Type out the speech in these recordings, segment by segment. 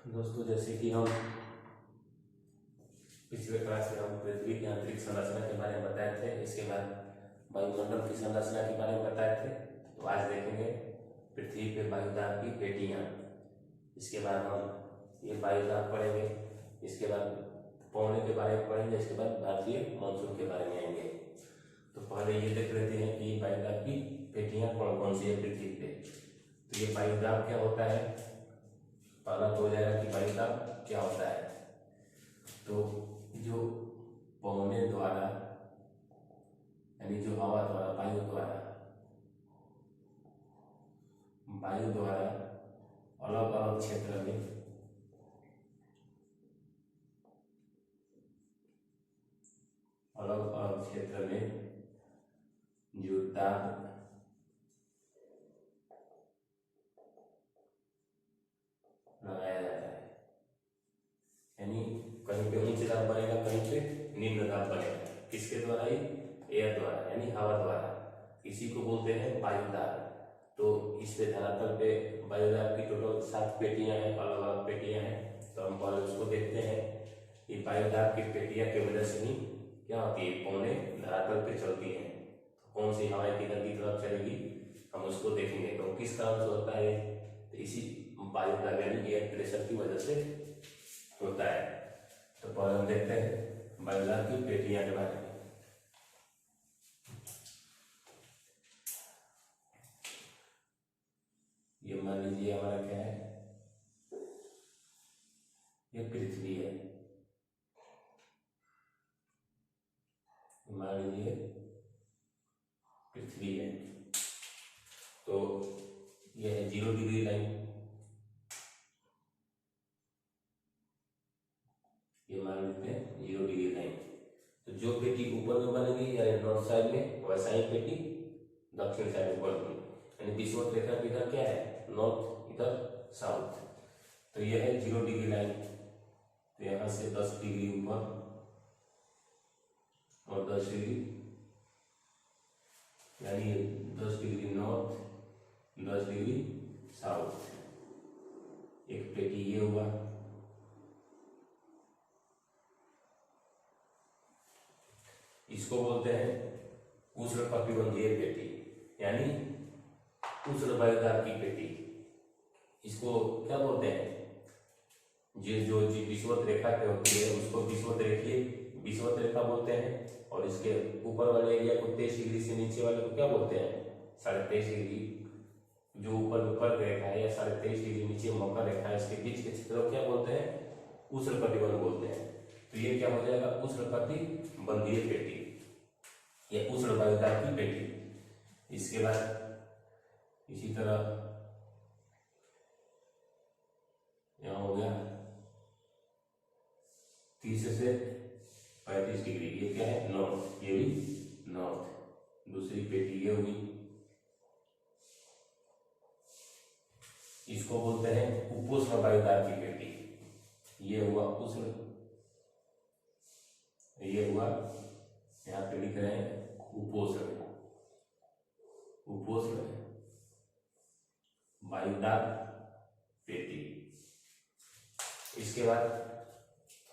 दोस्तों, जैसे कि हम पिछले क्लास में हम पृथ्वी की आंतरिक संरचना के बारे में बताए थे, इसके बाद वायुमंडल की संरचना के बारे में बताए थे। तो आज देखेंगे पृथ्वी पे वायुदाब की पेटियां। इसके बाद हम ये वायुदाब पढ़ेंगे, इसके बाद पौने के बारे में पढ़ेंगे, इसके बाद भारतीय मानसून के बारे में आएंगे। तो पहले ये देख लेते हैं कि वायुदाब की पेटियां कौन कौन सी है पृथ्वी पे। तो ये वायुदाब क्या होता है, पहला तो हो जाएगा कि वायुदाब क्या होता है। तो जो पौने द्वारा यानी जो हवा द्वारा वायु द्वारा अलग अलग क्षेत्र में जो दाब लगाया जाता है, यानी कहीं पे उच्च दाब बनेगा, कहीं पे निम्न दाब बनेगा। किसके द्वारा? ही एयर द्वारा यानी हवा द्वारा। इसी को बोलते हैं वायुदाब। तो इस पे धरातल पे वायुदाब की टोटल 7 पेटियां हैं, अलग अलग पेटियां हैं। तो हम पहले उसको देखते हैं कि वायुदाब की पेटियां की वजह से ही क्या होती है, पौने धरातल पे चलती हैं। तो कौन सी हवाएं किधर की तरफ चलेगी हम उसको देखेंगे। तो किस कारण से होता है? तो इसी वायुदाब यानी एयर प्रेशर की वजह से होता है। तो पहले हम देखते हैं वायुदाब की पेटियां के बारे में। ये मान लीजिए हमारा क्या है, ये पृथ्वी है। मान लीजिए पृथ्वी है, तो ये है 0 डिग्री लाइन। ये मान लेते हैं 0 डिग्री लाइन। तो जो पेटी ऊपर में बनेगी यानी नॉर्थ साइड में, वैसा ही पेटी दक्षिण साइड में बनेगी। यानी विषुवत रेखा इधर क्या है, नॉर्थ, इधर साउथ। तो यह है 0 डिग्री लाइन। तो यहां से 10 डिग्री ऊपर और 10 डिग्री यानी 10 डिग्री नॉर्थ, 10 डिग्री साउथ। एक पेटी ये हुआ। इसको बोलते हैं उष्णकटिबंधीय पेटी यानी उष्ण वायुदाब की पेटी। इसको क्या बोलते हैं, जो विषुवत रेखा पे होती है उसको विषुवत रेखा बोलते हैं। और इसके ऊपर वाले एरिया को 23 डिग्री से नीचे वाले को क्या बोलते हैं, 23.5 डिग्री। जो ऊपर रेखा है या 23.5 डिग्री नीचे मकर रेखा है, इसके बीच के क्षेत्र को क्या बोलते हैं, उष्णकटिबंध बोलते हैं। तो ये क्या हो जाएगा, उष्णकटिबंधीय पेटी, ये उष्ण वायुदाब की पेटी। इसके बाद इसी तरह यहां हो गया 30 से 35 डिग्री, ये क्या है, नॉर्थ, ये भी नॉर्थ। दूसरी पेटी ये हुई, इसको बोलते हैं उपोष्ण वायुदाब की पेटी। ये हुआ उष्ण, ये हुआ यहाँ पे लिख रहे हैं उपोष्ण वायुदाब पेटी। इसके बाद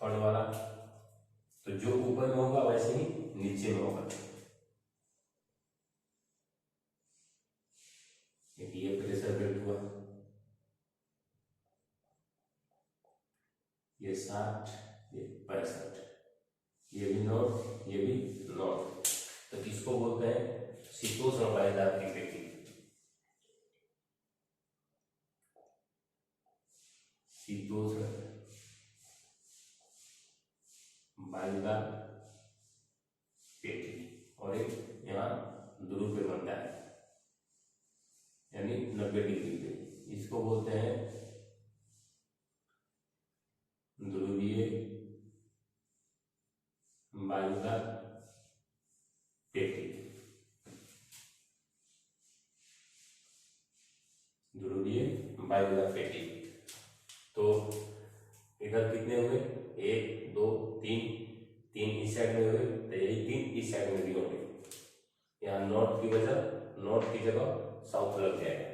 थर्ड वाला, तो जो ऊपर में होगा वैसे ही नीचे में होगा। ये प्रेशर बेल्ट हुआ, ये 60, ये 65, ये भी नॉर्थ, ये भी नॉर्थ। तो किसको बोलते हैं, शीतोष्ण वायुदाब की पेटी। शीतोष्ण वायुदाब पेटी। और एक यहाँ ध्रुव पे बनता है यानी 90 डिग्री पे, इसको बोलते हैं ध्रुवीय वायुदाब पेटी। ध्रुवीय वायुदाब पेटी। तो इधर कितने हुए, 1 2 3 इस साइड में हुए, तो यही 3 इस साइड में भी होंगे। यहाँ नॉर्थ की जगह साउथ लग जाएगा।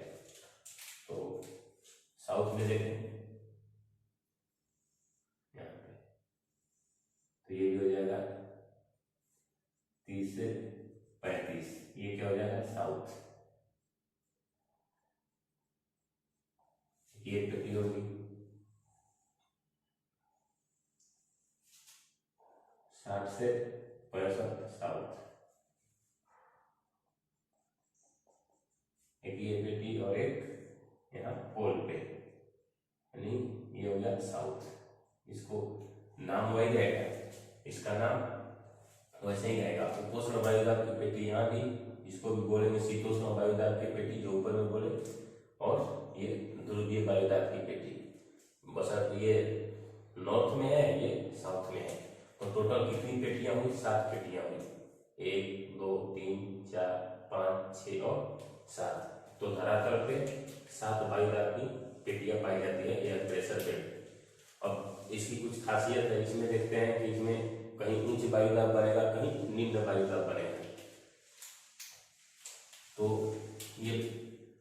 तो साउथ में देखें से 35, ये क्या हो जाएगा साउथ। ये पेटी होगी 60 से 65 साउथ, एक ये पेटी और एक यहाँ पोल पे, यानी ये हो गया साउथ। इसको नाम वही रहेगा, इसका नाम वैसे ही रहेगा। उपोष्ण वायुदाब की पेटी यहाँ भी, इसको भी बोलेंगे शीतोष्ण वायुदाब की पेटी जो ऊपर में बोले, और ये ध्रुवीय वायुदाब की पेटी। बस ये नॉर्थ में है, ये साउथ में है। तो टोटल कितनी पेटियां हुई? 7 पेटियां हुई, 1 2 3 4 5 6 और 7। तो धरातल पे 7 वायुदाब की पेटियां पाई जाती है एयर प्रेशर बेल्ट। अब इसकी कुछ खासियत है, इसमें देखते हैं कि इसमें कहीं उच्च वायुदाब बनेगा, कहीं निम्न वायुदाब बनेगा। तो ये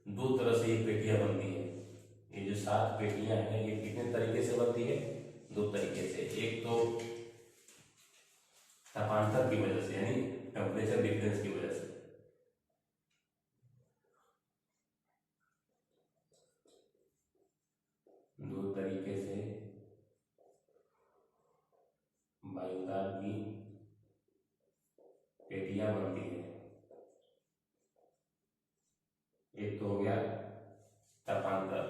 2 तरह से ये पेटियां बनती है। ये जो 7 पेटियां हैं ये कितने तरीके से बनती है? 2 तरीके से। एक तो तापांतर की वजह से, यानी टेम्परेचर डिफरेंस की वजह से। दो तरीके से वायुदाब की पेटियां बनती है। एक तो हो गया तापांतर,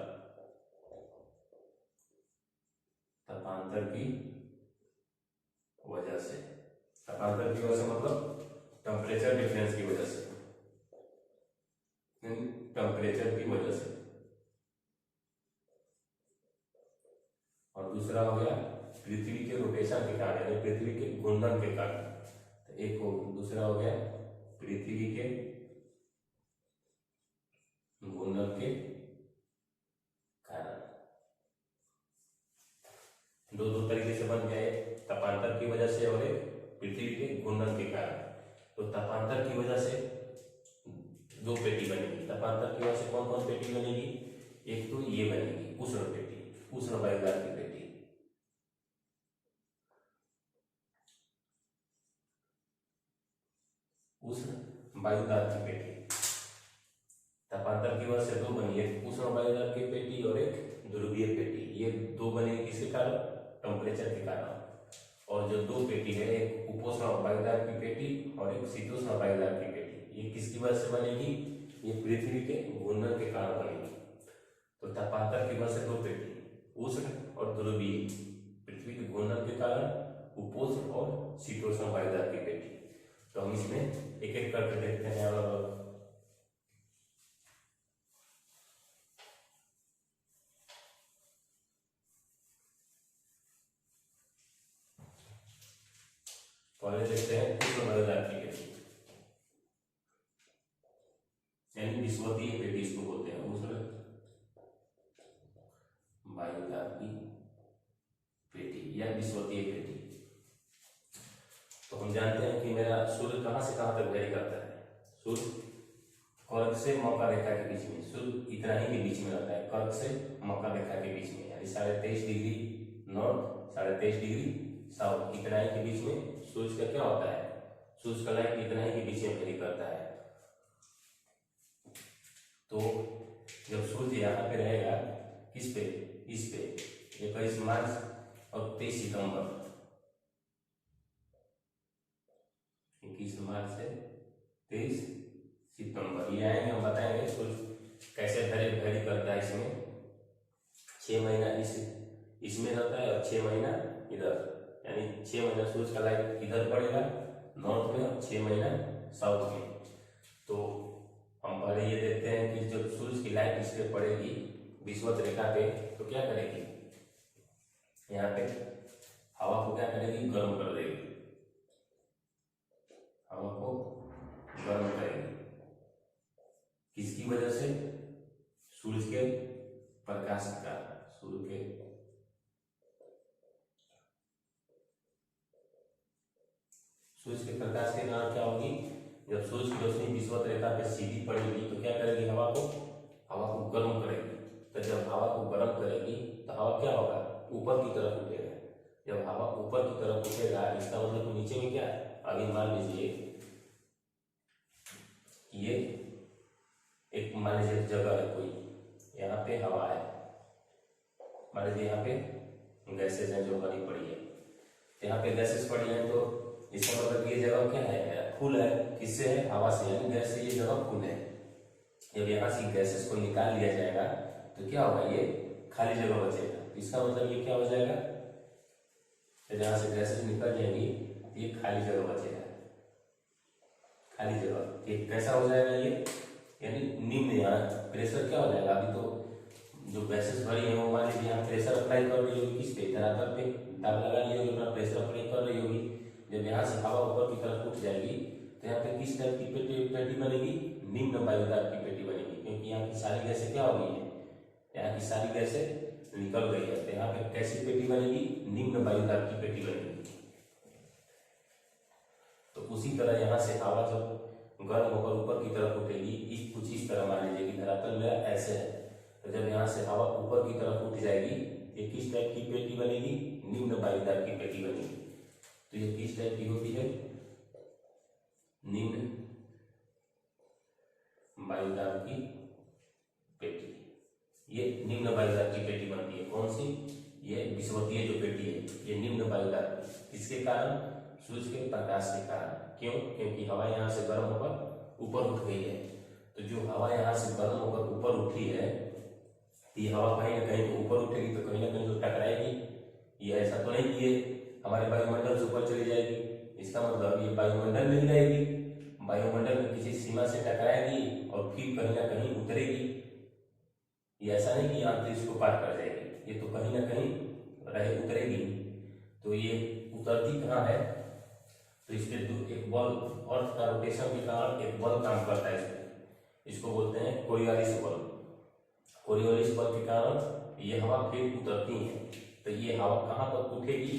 तापांतर की वजह से। तापांतर की वजह से मतलब टेम्परेचर डिफरेंस की वजह से, टेम्परेचर की वजह से। और दूसरा हो गया पृथ्वी के रोटेशन के कारण, यानी पृथ्वी के घूर्णन के कारण। तो एक हो, दूसरा हो गया पृथ्वी के घूर्णन के कारण। दो तरीके से बन गया, एक तापांतर की वजह से और एक पृथ्वी के घूर्णन के कारण। तो तापांतर की वजह से 2 पेटी बनेगी। तापांतर की वजह से कौन कौन पेटी बनेगी? एक तो ये बनेगी उष्ण पेटी, उष्ण वायुदाब की पेटी। उष्ण वायुदाब की पेटी तापांतर की वजह से 2 बनी, एक उष्ण वायुदाब की पेटी और एक ध्रुवीय पेटी। ये 2 बने किसके कारण? टेम्परेचर के कारण। और जो 2 पेटी है, एक उपोष्ण वायुदाब की पेटी और एक शीतोष्ण वायुदाब की पेटी, ये किसकी वजह से बनेगी? ये पृथ्वी के घूर्णन के कारण बनेगी। तो तापांतर की वजह से 2 पेटी, उष्ण और ध्रुवीय, पृथ्वी के घूर्णन के कारण उपोष्ण और शीतोष्ण वायुदाब की पेटी। तो हम इसमें एक एक करके देखते हैं। और पहले देखते हैं उष्ण वायुदाब की पेटी, यानी विषुवतीय पेटी इसको बोलते हैं, उष्ण वायुदाब की पेटी या विषुवतीय पेटी। तो हम जानते हैं कि मेरा सूर्य कहां से कहां तक वेरी करता है। सूर्य कर्क से मकर रेखा के बीच में, सूर्य इतना ही के बीच में रहता है, कर्क से मकर रेखा के बीच में, यानी 23.5 डिग्री नॉर्थ, 23.5 डिग्री साउथ, इतना ही के बीच में सूर्य का क्या होता है? सूर्य का लाइट इतना ही के बीच में वेरी करता है। तो जब सूर्य यहाँ पे रहेगा, किस पे? इस पे 21 मार्च और 23 सितंबर, 21 मार्च से 23 सितंबर ये आएंगे। हम बताएंगे सूर्य कैसे वेरी करता है। इसमें 6 महीना इसमें रहता है और 6 महीना इधर, यानी 6 महीना सूर्य का लाइट इधर पड़ेगा नॉर्थ में और 6 महीना साउथ में। तो हम पहले ये देखते हैं कि जब सूर्य की लाइट इस पे पड़ेगी विषुवत रेखा पे, तो क्या करेगी? यहाँ पे हवा को क्या करेगी? गर्म कर देगी, हवा को गर्म करेगी। किसकी वजह से? सूर्य के प्रकाश का, सूर्य के प्रकाश के कारण क्या होगी? जब सूर्य की रोशनी विषुवत रेखा पे सीधी पड़ेगी तो क्या करेगी? हवा को गर्म करेगी। तो जब हवा को गर्म करेगी तो हवा क्या होगा? ऊपर की तरफ उठेगा। जब हवा ऊपर की तरफ उठेगा, इसका मतलब नीचे में क्या है? अभी मान लीजिए ये एक मान लीजिए जगह है कोई, यहाँ पे हवा है, मान लीजिए यहाँ पे गैसेज है जो भरी पड़ी है, यहाँ पे गैसेज पड़ी है, तो इसका मतलब ये जगह क्या है, फुल है। किससे है? हवा से, यानी गैस से ये जगह फुल है। जब यहाँ से गैसेज को निकाल लिया जाएगा तो क्या होगा, ये खाली जगह बचेगा। इसका मतलब ये क्या हो जाएगा, जब यहाँ से गैसेज निकल जाएंगी ये खाली जगह बचेगा, खाली जगह। ये कैसा हो जाएगा ये, यानी निम्न, यहाँ प्रेशर क्या हो जाएगा, अभी तो जो गैसेज भरी है वो मान लीजिए यहाँ प्रेशर अप्लाई कर रही होगी, किस पे, धरातल पे दाब लगा ली होगी, अपना प्रेशर अप्लाई कर रही होगी। जब यहाँ से हवा ऊपर की तरफ उठ जाएगी तो यहाँ पे किस टाइप की पेटी बनेगी, निम्न वायुदाब की पेटी बनेगी, क्योंकि यहाँ की सारी गैसें क्या हो गई है, यहाँ की सारी गैसें निकल गई है। तो यहाँ पे कैसी पेटी बनेगी, निम्न वायुदाब की पेटी बनेगी। तो उसी तरह यहाँ से हवा जब गर्म होकर ऊपर की तरफ उठेगी, कुछ इस तरह मान लीजिए कि धरातल मेरा ऐसे है, तो जब यहाँ से हवा ऊपर की तरफ उठ जाएगी, ये किस टाइप की पेटी बनेगी, निम्न वायुदाब की पेटी बनेगी। तो ये किस टाइप की होती है, निम्न वायुदाब की पेटी। ये निम्न वायुदाब की पेटी बनती है। कौन सी? ये विषुवतीय जो पेटी है, ये निम्न वायुदाब। किसके कारण? सूर्य के प्रकाश के कारण। क्यों? क्योंकि हवा यहाँ से गर्म होकर ऊपर उठ गई है। तो जो हवा यहाँ से गर्म होकर ऊपर उठी है, ये हवा कहीं ना कहीं ऊपर उठेगी तो कहीं ना कहीं तो टकराएगी। ये ऐसा तो नहीं कि ये हमारे वायुमंडल से ऊपर चली जाएगी, इसका मतलब ये वायुमंडल में ही रहेगी, वायुमंडल में किसी सीमा से टकराएगी और फिर कहीं ना कहीं उतरेगी। ये ऐसा नहीं कि अंतरिक्ष को पार कर जाएगी, ये तो कहीं ना कहीं रहे उतरेगी। तो ये उतरती कहाँ है, तो इसके एक बल, अर्थ का रोटेशन के कारण एक बल काम करता है इसमें, इसको बोलते हैं कोरियोलिस बल। कोरियोलिस बल के कारण ये हवा फिर उतरती है। तो ये हवा कहाँ तक उठेगी,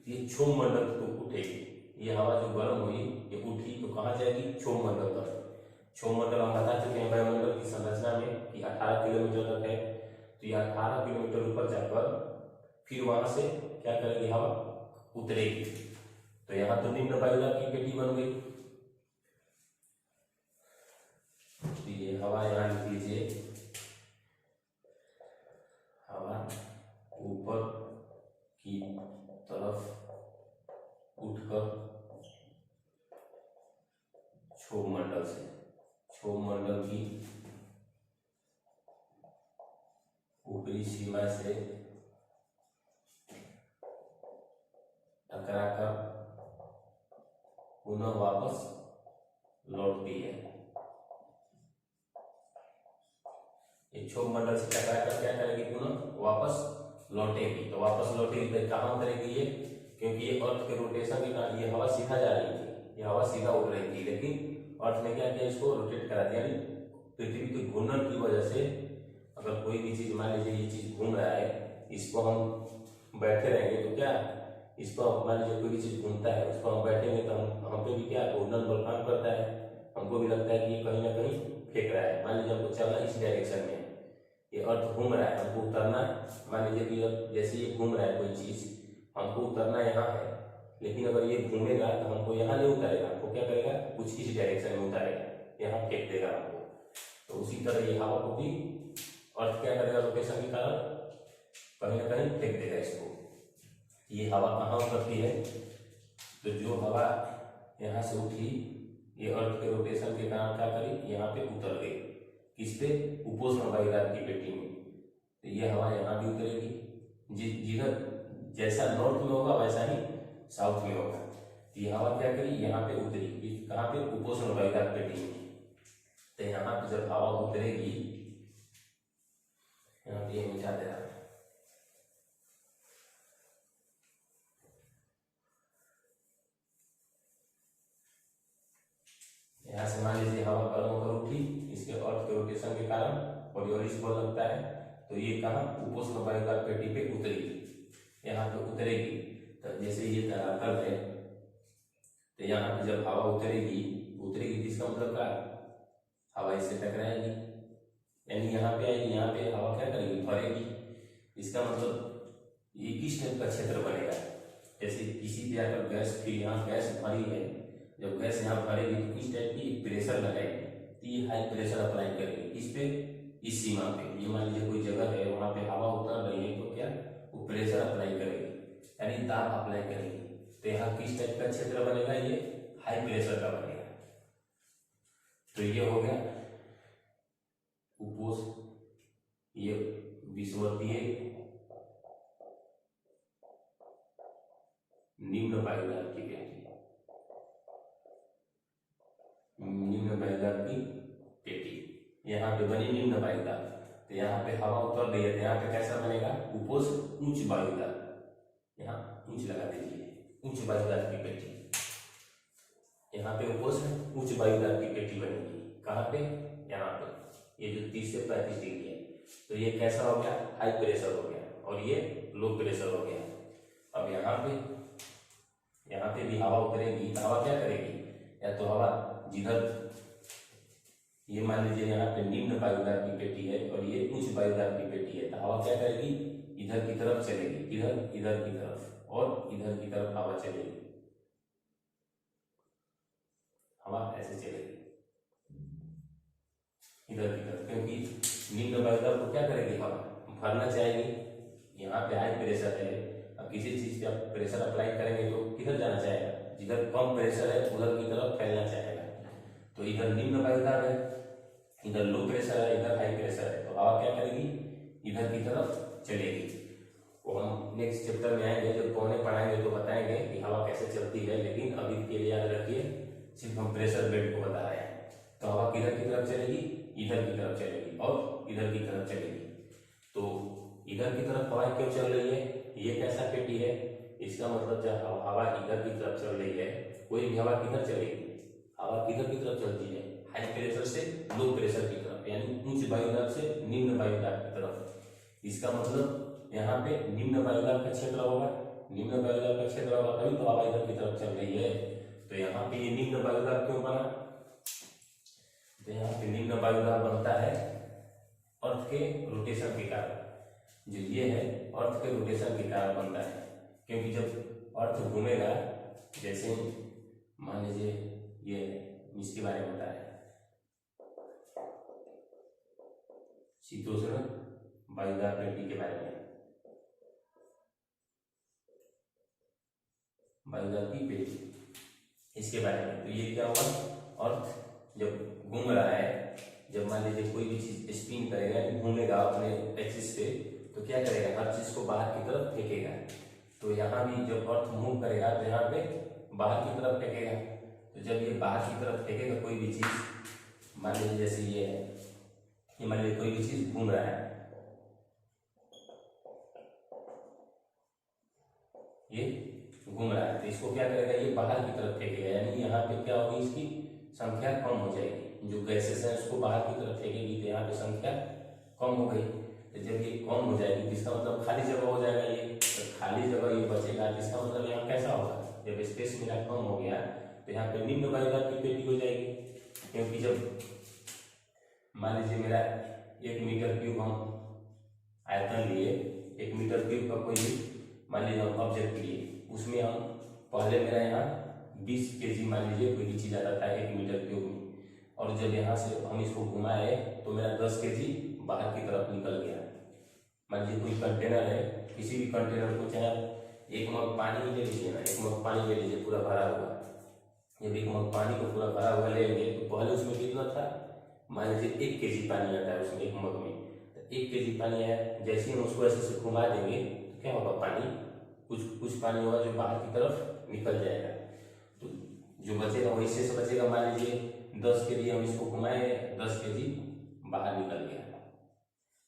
ये क्षोभ मंडल तक उठेगी। ये हवा जो गर्म हुई ये उठी तो कहाँ जाएगी, क्षोभ मंडल तक। क्षोभ मंडल हम बता चुके हैं वायुमंडल की संरचना में कि 18 किलोमीटर तक है। तो ये 18 किलोमीटर ऊपर जाकर फिर वहां से क्या करेगी, हवा उतरेगी। तो यहाँ तो निम्न वायुदाब की पेटी बन गई। तो ये हवा यहाँ लिख लीजिए, हवा ऊपर की तरफ उठकर क्षोभ मंडल से, क्षोभ मंडल की ऊपरी सीमा से टकराकर पुनः वापस लौटती है। ये क्षोभ मंडल से टकराकर क्या करेगी, पुनः वापस लौटेगी। तो वापस लौटेगी तो कहाँ उतरेगी ये, क्योंकि ये अर्थ के रोटेशन के कारण ये हवा सीधा जा रही थी, ये हवा सीधा उड़ रही थी, लेकिन अर्थ ने क्या किया, इसको रोटेट करा दिया। यानी पृथ्वी के घूर्णन की वजह से अगर कोई भी चीज, मान लीजिए ये चीज घूम रहा है, इसको हम बैठे रहेंगे तो क्या, इसको मान लीजिए कोई भी चीज घूमता है, उसको हम बैठेंगे तो हम पे भी क्या घूर्णन बल काम करता है, हमको भी लगता है कि ये कहीं ना कहीं फेंक रहा है। मान लीजिए हमको चलना इस डायरेक्शन में, ये अर्थ घूम रहा है, हमको उतरना, मान लीजिए कि अब जैसे ये घूम रहा है कोई चीज, हमको उतरना यहाँ है, लेकिन अगर ये घूमेगा तो हमको यहाँ नहीं उतारेगा, हमको क्या करेगा, कुछ इस डायरेक्शन में उतारेगा, यहाँ फेंक देगा हमको। तो उसी तरह ये हवा को भी अर्थ क्या करेगा, रोटेशन के कारण कहीं ना कहीं फेंक देगा इसको। ये हवा कहाँ उतरती है, तो जो हवा यहाँ से उठी ये अर्थ के रोटेशन के कारण क्या करी, यहाँ पे उतर गई, किस पे, उपोष्ण वायुदाब की पेटी में। तो ये हवा यहाँ भी उतरेगी, जिधर जैसा नॉर्थ में होगा वैसा ही साउथ में होगा। तो ये हवा क्या करी, यहाँ पे उतरी, कहाँ पे, उपोष्ण वायुदाब पेटी में। तो यहाँ पे जब हवा उतरेगी, यहाँ पे ये मिटा दे रहा है, यहाँ से मान लीजिए हवा गर्म होकर उठी, इसके अर्थ के रोटेशन के कारण कोरियोलिस बल लगता है, तो ये कहाँ, उपोष्ण वायुदाब पेटी पे उतरेगी, यहाँ पे उतरेगी। तो जैसे ये धरातल है, तो यहाँ पे जब हवा उतरेगी तो इसका मतलब क्या, हवा इससे टकराएगी, यानी यहाँ पे आएगी, यहाँ पे हवा क्या करेगी, भरेगी। इसका मतलब ये किस टाइप का क्षेत्र बनेगा, जैसे किसी भी आकर गैस, फिर यहाँ गैस भरी है, जब गैस यहाँ भरेगी तो किस टाइप की प्रेशर लगाएगी, तो ये हाई प्रेशर अप्लाई करेगी इस पे, इस सीमा पे। ये मान लीजिए कोई जगह है, वहां पे हवा उतर रही है, तो क्या वो प्रेशर अप्लाई करेगी, यानी दाब अप्लाई करेगी। तो यहाँ किस टाइप का क्षेत्र बनेगा, ये हाई प्रेशर का बनेगा। तो ये हो गया उपोष, ये विषुवतीय निम्न वायुदाब की पेटी, निम्न वायुदाब की पेटी यहाँ पे बनी निम्न वायुदाब। तो यहाँ पे हवा उतर रही है, तो यहाँ पे कैसा बनेगा, उपोष उच्च वायुदाब, यहाँ उच्च लगा दीजिए, उच्च वायुदाब की पेटी। यहाँ पे उपोष है, उच्च वायुदाब की पेटी बनेगी। कहाँ पे, यहाँ पे, ये जो 30 से 35 डिग्री है। तो ये कैसा हो गया, हाई प्रेशर हो गया, और ये लो प्रेशर हो गया। अब यहाँ पे भी हवा उतरेगी, तो हवा क्या करेगी, या तो हवा जिधर, ये मान लीजिए यहाँ पे निम्न वायुदाब की पेटी है और ये उच्च वायुदाब की पेटी है, तो हवा क्या करेगी, इधर की तरफ चलेगी, इधर की तरफ, और इधर की तरफ हवा चलेगी, हवा ऐसे चलेगी इधर की तरफ, क्योंकि निम्न वायुदाब को क्या करेगी, हवा भरना चाहेगी। यहाँ पे हाई प्रेशर है, अब किसी चीज पे आप प्रेशर अप्लाई करेंगे तो किधर जाना चाहेगा, जिधर कम प्रेशर है उधर की तरफ फैलना चाहेगा। तो इधर निम्न वायुदाब है, इधर लो प्रेशर है, इधर हाई प्रेशर है, तो हवा क्या करेगी, इधर की तरफ चलेगी। वो हम नेक्स्ट चैप्टर में आएंगे, जब पौने पढ़ाएंगे तो बताएंगे कि हवा कैसे चलती है, लेकिन अभी के लिए याद रखिए सिर्फ हम प्रेशर बेल्ट को बता रहे हैं। तो हवा किधर की तरफ चलेगी, इधर की तरफ चलेगी और इधर की तरफ चलेगी। तो इधर की तरफ हवा क्यों चल रही है, ये कैसा पेटी है, इसका मतलब जब हवा इधर की तरफ चल रही है, कोई भी हवा किधर चलेगी, हवा किधर की तरफ चलती है, हाई प्रेशर से लो प्रेशर की तरफ, यानी उच्च वायुदाब से निम्न वायुदाब की तरफ। इसका मतलब यहाँ पे निम्न वायुदाब का क्षेत्र होगा, निम्न वायुदाब का क्षेत्र होगा, तभी तो हवा इधर की तरफ चल रही है। तो यहाँ पे ये निम्न वायुदाब क्यों बना, तो यहाँ पे निम्न वायुदाब बनता है अर्थ के रोटेशन के कारण, जो ये है अर्थ के रोटेशन के कारण बनता है। क्योंकि जब अर्थ घूमेगा, जैसे मान लीजिए ये इसके बारे में बताया शीतोष्ण वायुदाब पेटी के बारे में, वायुदाब की पेटी, इसके बारे में। तो ये क्या होगा, अर्थ जब घूम रहा है, जब मान लीजिए कोई भी चीज स्पिन करेगा, घूमेगा अपने एक्सिस पे, तो क्या करेगा, हर चीज को बाहर की तरफ फेंकेगा। तो यहाँ भी जब अर्थ मूव करेगा तो यहाँ पे बाहर की तरफ फेंकेगा। तो जब ये बाहर की तरफ फेंकेगा कोई भी चीज, मान लीजिए जैसे ये है, ये मान लीजिए कोई भी चीज घूम रहा है, ये घूम रहा है, तो इसको क्या करेगा, ये बाहर की तरफ फेंकेगा, यानी यहाँ पे क्या होगी, इसकी संख्या कम हो जाएगी। जो गैसेस है उसको बाहर की तरफ फेंकेगी, तो यहाँ पे संख्या कम हो गई। तो जब ये कम हो जाएगी, इसका मतलब खाली जगह हो जाएगा, ये तो खाली जगह ये बचेगा, इसका मतलब यहाँ कैसा होगा, जब स्पेस मेरा कम हो गया तो यहाँ पे निम्न वायुदाब की पेटी हो जाएगी। क्योंकि जब मान लीजिए मेरा 1 मीटर क्यूब हम आयतन लिए, 1 मीटर क्यूब का कोई मान लीजिए हम ऑब्जेक्ट लिए, उसमें हम पहले मेरा यहाँ 20 kg मान लीजिए कोई भी चीज आता था 1 मीटर क्यूब में, और जब यहाँ से हम इसको घुमाए तो मेरा 10 kg बाहर की तरफ निकल गया। मान लीजिए कोई कंटेनर है, किसी भी कंटेनर को चाहे 1 मग पानी ले लीजिए ना, 1 मग पानी ले लीजिए पूरा भरा हुआ, जब 1 मग पानी को पूरा भरा हुआ लेंगे तो पहले उसमें कितना था, मान लीजिए 1 kg पानी आता है उसमें 1 मग में, तो 1 kg पानी है, जैसे हम उसको ऐसे से घुमा देंगे तो क्या होगा, पानी कुछ पानी होगा जो बाहर की तरफ निकल जाएगा। तो जो बचेगा वही शेष बचेगा, मान लीजिए 10 kg हम इसको घुमाए, 10 kg बाहर निकल गया,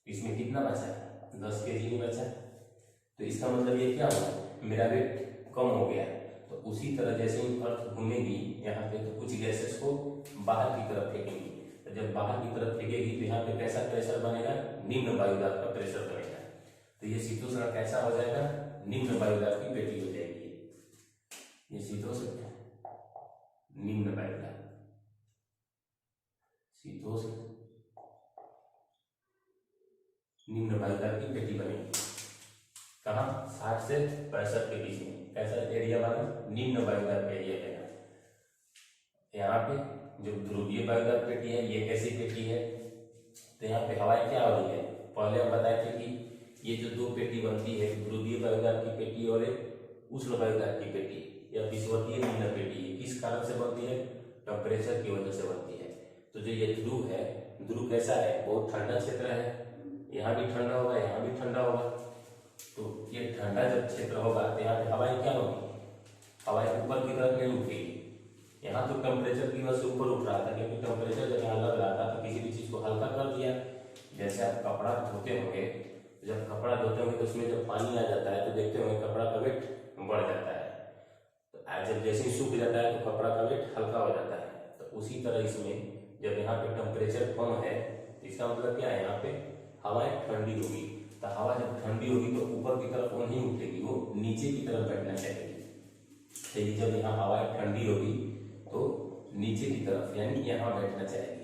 इसमें कितना बचा, 10 kg नहीं बचा। तो इसका मतलब ये क्या हुआ, मेरा वेट कम हो गया। तो उसी तरह जैसे ही अर्थ घूमेगी यहाँ पे, तो कुछ गैसेस को बाहर की तरफ फेंकेंगी, तो जब बाहर की तरफ फेंकेगी तो यहाँ पे कैसा प्रेशर बनेगा, निम्न वायुदाब का प्रेशर बनेगा। तो ये शीतोष्ण कैसा हो जाएगा, निम्न वायुदाब की पेटी हो जाएगी। ये शीतोष्ण निम्न वायुदाब, शीतोष्ण निम्न वायुदाब की पेटी बनेगी। कहाँ, 60 से 65 के बीच में। कैसा एरिया बना, निम्न वायुदाब एरिया है। यहाँ पे जो ध्रुवीय वायुदार पेटी है ये कैसी पेटी है, तो यहाँ पे हवाएं क्या हो रही है, पहले हम बताए थे कि ये जो दो पेटी बनती है, ध्रुवीय वायुदार की पेटी और एक उष्ण वायुदार की पेटी या विषुवतीय निम्न पेटी, ये किस कारण से बनती है, टेम्परेचर की वजह से बनती है। तो जो ये ध्रुव है, ध्रुव कैसा है, बहुत ठंडा क्षेत्र है, यहाँ भी ठंडा होगा यहाँ भी ठंडा होगा। तो ये ठंडा जब क्षेत्र होगा तो यहाँ पे हवाएं क्या होगी, हवाएं ऊपर की तरफ नहीं उठेगी। यहाँ तो टेम्परेचर की वजह से ऊपर उठ रहा था, क्योंकि टेम्परेचर जब यहाँ लग रहा था तो किसी भी चीज को हल्का कर दिया। जैसे आप कपड़ा धोते होंगे, जब कपड़ा धोते होंगे तो उसमें जब पानी आ जाता है तो देखते होंगे कपड़ा का वेट बढ़ जाता है, तो जब जैसे ही सूख जाता है तो कपड़ा का वेट हल्का हो जाता है। तो उसी तरह इसमें जब यहाँ पे टेम्परेचर कम है तो इसका मतलब क्या है, यहाँ पे हवाएं ठंडी होगी। तो हवा जब ठंडी होगी तो ऊपर की तरफ वो नहीं उठेगी, वो नीचे की तरफ बैठना चाहिए। तो जब यहाँ हवाएं ठंडी होगी तो नीचे की तरफ यानी यहाँ बैठना चाहिए,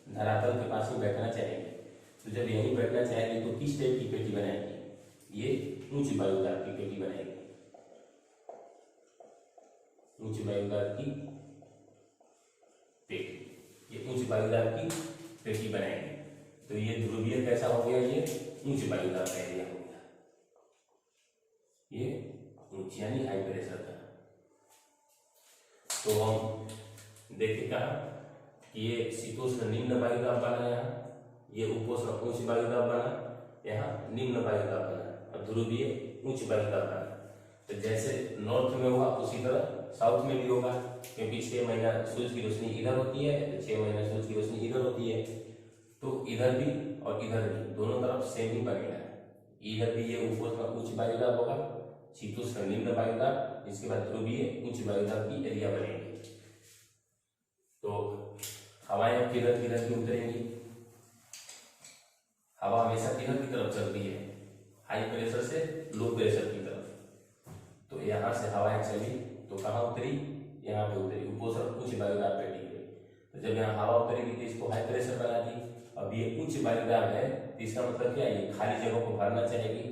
धरातल के पास ही बैठना चाहिए। तो जब यहीं बैठना चाहिए तो किस टाइप की पेटी बनाएगी, ये उच्च वायुदार की पेटी बनाएगी, उच्च वायुदार की पेटी, ये उच्च वायुदार की पेटी बनाएगी। तो ये ध्रुवीय कैसा हो गया, ये उच्च वायुदार का एरिया हो गया, ये उच्च यानी हाई प्रेशर का। तो हम देखे कहा कि ये शीतोष्ण निम्न वायुदाब बना, यहाँ ये उपोष्ण उच्च वायुदाब बना, यहाँ निम्न वायुदाब बना, और ध्रुवीय उच्च वायुदाब बना। तो जैसे नॉर्थ में हुआ उसी तरह साउथ में भी होगा, क्योंकि 6 महीना सूरज की रोशनी इधर होती है तो 6 महीना सूरज की रोशनी इधर होती है। तो इधर भी और इधर भी दोनों तरफ सेम ही बनेगा। इधर भी ये उपोष्ण उच्च वायुदाब होगा, शीतोष्ण निम्न वायुदाब, इसके बाद ध्रुवीय उच्च वायुदाब की एरिया बनेगी। तो हवाएं अब किधर किधर की उतरेंगी, हवा हमेशा किधर की तरफ चलती है, हाई प्रेशर से लो प्रेशर की तरफ। तो यहाँ से हवाएं चली तो कहाँ उतरी, यहाँ पे उतरी उपोष्ण उच्च वायुदाब पेटी पे। तो जब यहाँ हवा उतरेगी तो इसको हाई प्रेशर बना दी। अब ये उच्च वायुदाब है तो इसका मतलब क्या है, ये खाली जगह को भरना चाहेगी,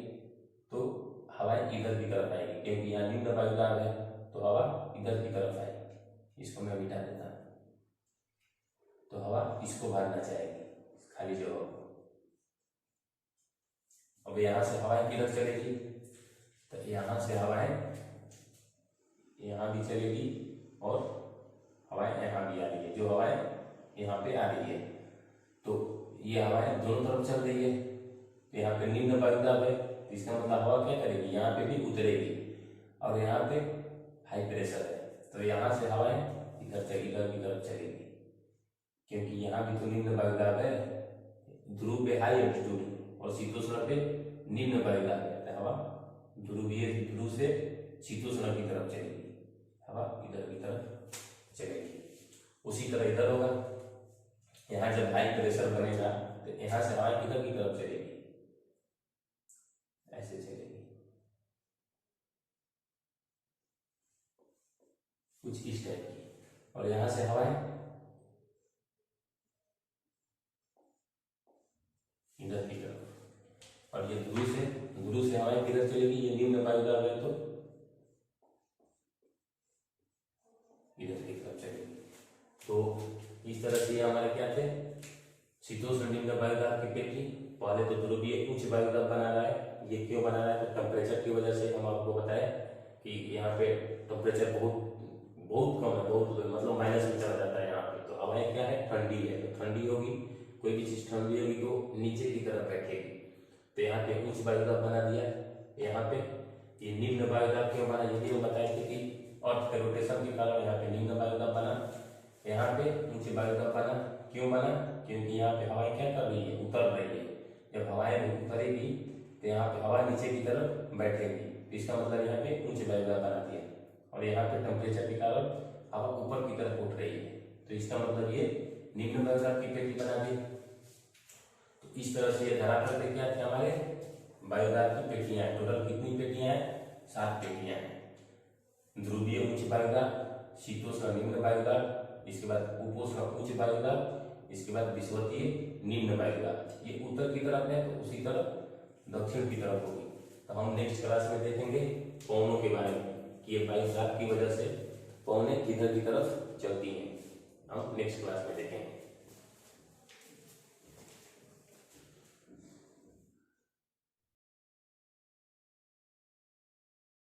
तो हवाएं इधर की तरफ आएगी, क्योंकि यहाँ निम्न वायुदाब है तो हवा इधर की तरफ आएगी। इसको मैं मिटा देता हूँ, तो हवा इसको भरना चाहेगी खाली जगह को। अब यहाँ से हवाएं किधर चलेगी, तो यहाँ से हवाएं यहाँ भी चलेगी और हवाएं यहाँ भी आ रही है, जो हवाएं यहाँ पे आ रही है। तो ये हवाएं दोनों तरफ चल रही है, तो यहाँ पे निम्न वायुदाब है, इसका मतलब हवा क्या करेगी, यहाँ पे भी उतरेगी, और यहाँ पे हाई प्रेशर है तो यहाँ से हवाएं इधर की तरफ चलेगी, क्योंकि यहाँ भी तो निम्न वायुदाब है, ध्रुव पे हाई एल्टीट्यूड और शीतोष्ण पे निम्न वायुदाब है, तो हवा ध्रुवीय ध्रुव से शीतोष्ण की तरफ चलेगी, हवा इधर की तरफ चलेगी। उसी तरह इधर होगा, यहाँ जब हाई प्रेशर बनेगा तो यहाँ से हवा किधर की तरफ चलेगी, ऐसे चलेगी, कुछ इस टाइप की, और यहाँ से हवाएं इधर की तरफ। और ये ध्रुव से हवाएं किधर चलेगी, ये निम्न वायुदाब है तो इधर की तरफ चलेगी। तो इस तरह से हमारे क्या थे, शीतोष्ण निम्न वायुदाब की पेटी। पहले तो ध्रुवीय उच्च वायुदाब बना रहा है, ये क्यों बना रहा है, तो टेम्परेचर की वजह से। हम आपको बताया कि यहाँ पे टेम्परेचर बहुत कम है, बहुत मतलब माइनस में चला जाता है यहाँ पे। तो हवाएं क्या है, ठंडी है, तो ठंडी होगी, कोई भी चीज ठंडी होगी तो नीचे की तरफ बैठेगी। तो यहाँ पे उच्च वायुदाब बना दिया, यहाँ पे ये निम्न वायुदाब क्यों बना, ये भी हम बताए थे कि अर्थ के रोटेशन के कारण यहाँ पे निम्न वायुदाब बना, यहाँ पे उच्च वायुदाब बना। क्यों बना, क्योंकि यहाँ पे हवाएं क्या कर रही है, उतर रही है। जब हवाएं उतरेगी तो यहाँ पे हवा नीचे की तरफ बैठेगी, तो इसका मतलब यहाँ पे उच्च वायुदाब बना दिया। और यहाँ पे टेम्परेचर के कारण हवा ऊपर की तरफ उठ रही है, तो इसका मतलब ये निम्न वायुदाब की पेटी बना दी। तो इस तरह से ये धरातल पे क्या थे हमारे वायुदाब की पेटियां। टोटल कितनी पेटियां हैं, 7 पेटियां हैं। ध्रुवीय उच्च वायुदाब, शीतोष्ण निम्न वायुदाब, इसके बाद उपोष्ण उच्च वायुदाब, इसके बाद विषुवतीय निम्न वायुदाब। ये उत्तर की तरफ है तो उसी तरफ दक्षिण की तरफ होगी। तो हम नेक्स्ट क्लास में देखेंगे पवनों के बारे में कि ये वायुदाब की वजह से पवनें किधर की तरफ चलती हैं। हम नेक्स्ट क्लास में देखेंगे।